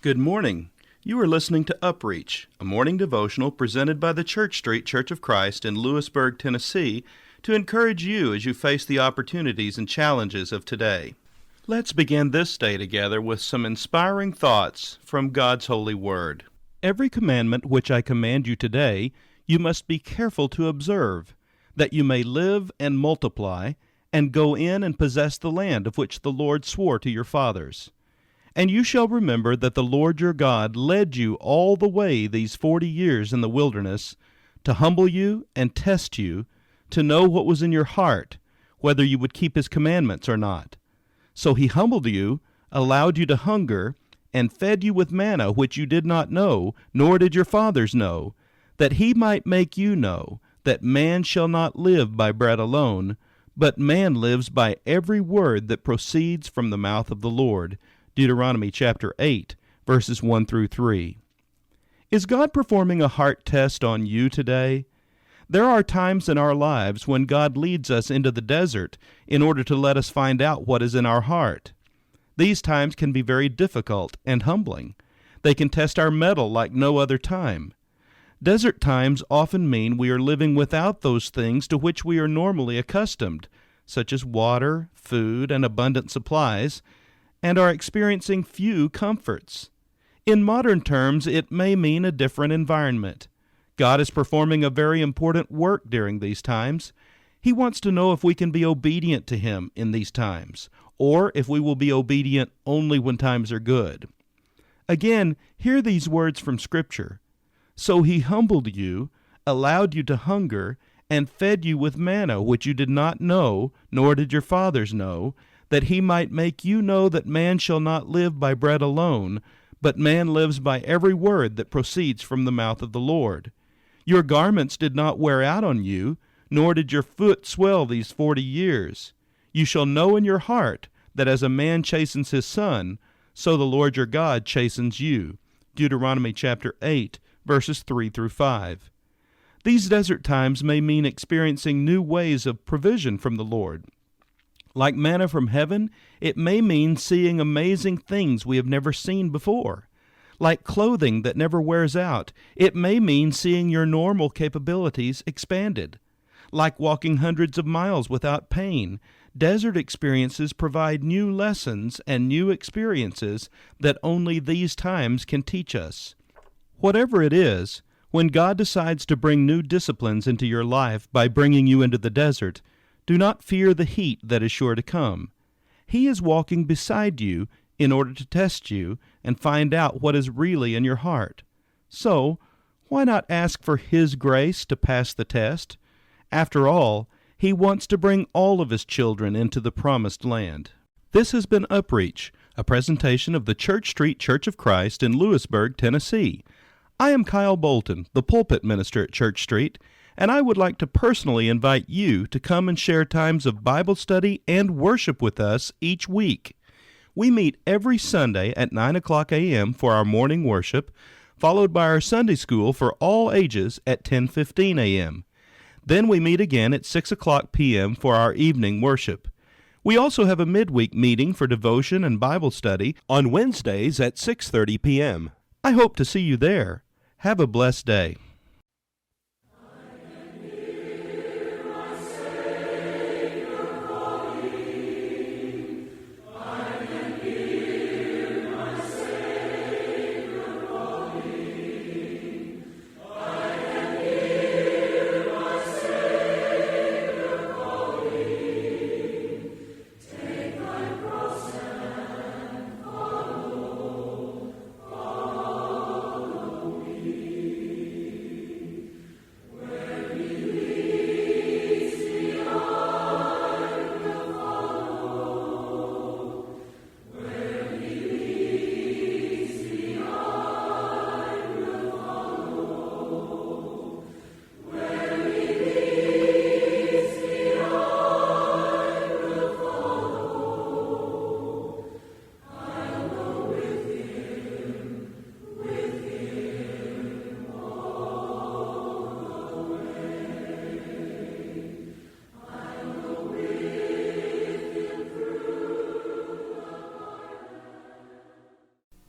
Good morning. You are listening to UpReach, a morning devotional presented by the Church Street Church of Christ in Lewisburg, Tennessee, to encourage you as you face the opportunities and challenges of today. Let's begin this day together with some inspiring thoughts from God's holy word. Every commandment which I command you today, you must be careful to observe, that you may live and multiply, and go in and possess the land of which the Lord swore to your fathers. And you shall remember that the Lord your God led you all the way these 40 years in the wilderness, to humble you and test you, to know what was in your heart, whether you would keep his commandments or not. So he humbled you, allowed you to hunger, and fed you with manna which you did not know, nor did your fathers know, that he might make you know that man shall not live by bread alone, but man lives by every word that proceeds from the mouth of the Lord. Deuteronomy chapter 8, verses 1 through 3. Is God performing a heart test on you today? There are times in our lives when God leads us into the desert in order to let us find out what is in our heart. These times can be very difficult and humbling. They can test our mettle like no other time. Desert times often mean we are living without those things to which we are normally accustomed, such as water, food, and abundant supplies, and are experiencing few comforts. In modern terms, it may mean a different environment. God is performing a very important work during these times. He wants to know if we can be obedient to him in these times, or if we will be obedient only when times are good. Again, hear these words from Scripture. So he humbled you, allowed you to hunger, and fed you with manna which you did not know, nor did your fathers know, that he might make you know that man shall not live by bread alone, but man lives by every word that proceeds from the mouth of the Lord. Your garments did not wear out on you, nor did your foot swell these 40 years. You shall know in your heart that as a man chastens his son, so the Lord your God chastens you. Deuteronomy chapter 8, verses 3 through 5. These desert times may mean experiencing new ways of provision from the Lord. Like manna from heaven, it may mean seeing amazing things we have never seen before. Like clothing that never wears out, it may mean seeing your normal capabilities expanded. Like walking hundreds of miles without pain, desert experiences provide new lessons and new experiences that only these times can teach us. Whatever it is, when God decides to bring new disciplines into your life by bringing you into the desert, do not fear the heat that is sure to come. He is walking beside you in order to test you and find out what is really in your heart. So, why not ask for his grace to pass the test? After all, he wants to bring all of his children into the promised land. This has been UpReach, a presentation of the Church Street Church of Christ in Lewisburg, Tennessee. I am Kyle Bolton, the pulpit minister at Church Street, and I would like to personally invite you to come and share times of Bible study and worship with us each week. We meet every Sunday at 9 o'clock a.m. for our morning worship, followed by our Sunday school for all ages at 10:15 a.m. Then we meet again at 6 o'clock p.m. for our evening worship. We also have a midweek meeting for devotion and Bible study on Wednesdays at 6:30 p.m. I hope to see you there. Have a blessed day.